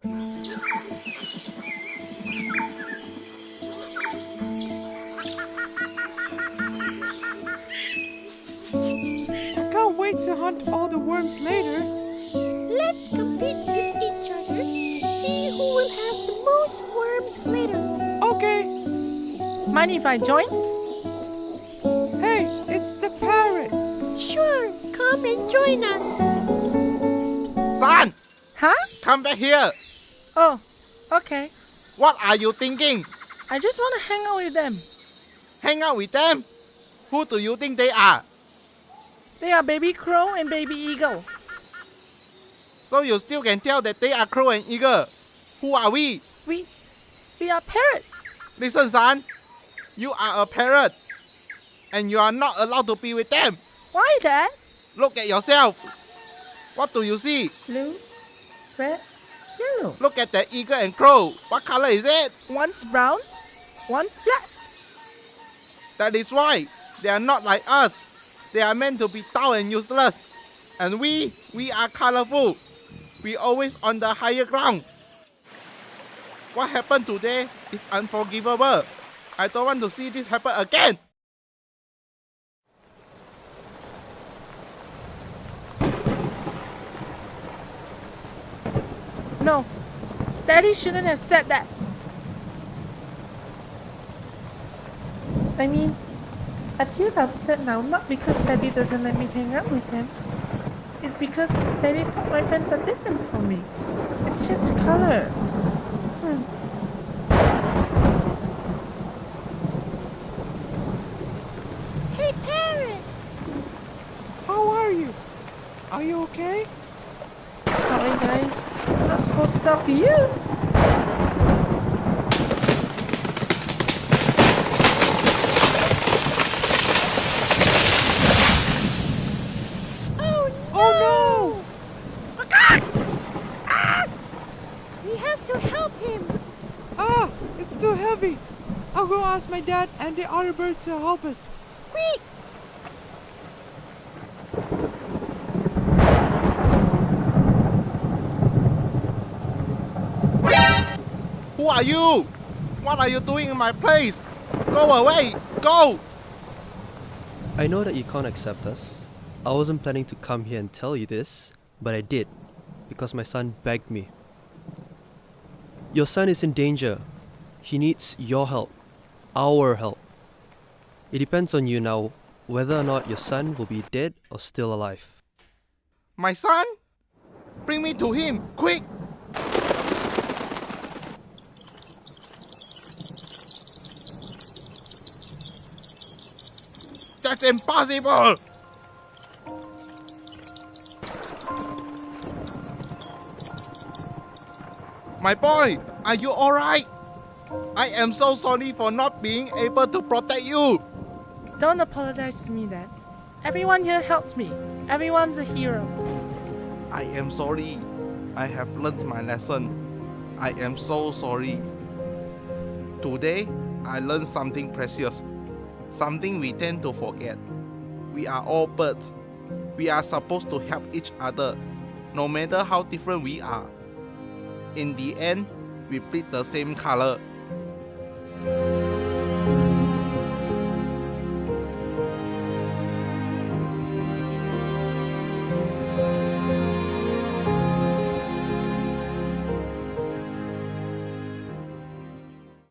I can't wait to hunt all the worms later. Let's compete with each other. See who will have the most worms later. Okay. Mind if I join? Hey, it's the parrot. Sure, come and join us. Son, Huh? come back here. Oh, okay. What are you thinking? I just want to hang out with them. Hang out with them? Who do you think they are? They are baby crow and baby eagle. So you still can tell that they are crow and eagle. Who are we? We are parrots. Listen, son. You are a parrot. And you are not allowed to be with them. Why, Dad? Look at yourself. What do you see? Blue, red, yellow. Look at the eagle and crow. What color is it? One's brown, one's black. That is why they are not like us. They are meant to be dull and useless. And we are colorful. We always on the higher ground. What happened today is unforgivable. I don't want to see this happen again. No, Daddy shouldn't have said that. I mean, I feel upset now, not because Daddy doesn't let me hang out with him. It's because Daddy thought my friends are different from me. It's just color. Hey, parrot. How are you? Are you okay? Sorry, guys. I'm not supposed to talk to you. Oh no! We have to help him. Ah, it's too heavy. I'll go ask my dad and the other birds to help us. Quick! Who are you? What are you doing in my place? Go away! Go! I know that you can't accept us. I wasn't planning to come here and tell you this, but I did, because my son begged me. Your son is in danger. He needs your help, our help. It depends on you now whether or not your son will be dead or still alive. My son? Bring me to him, quick! That's impossible! My boy, are you alright? I am so sorry for not being able to protect you. Don't apologize to me, Dad. Everyone here helps me. Everyone's a hero. I am sorry. I have learned my lesson. I am so sorry. Today, I learned something precious. Something we tend to forget. We are all birds. We are supposed to help each other, no matter how different we are. In the end, we bleed the same color.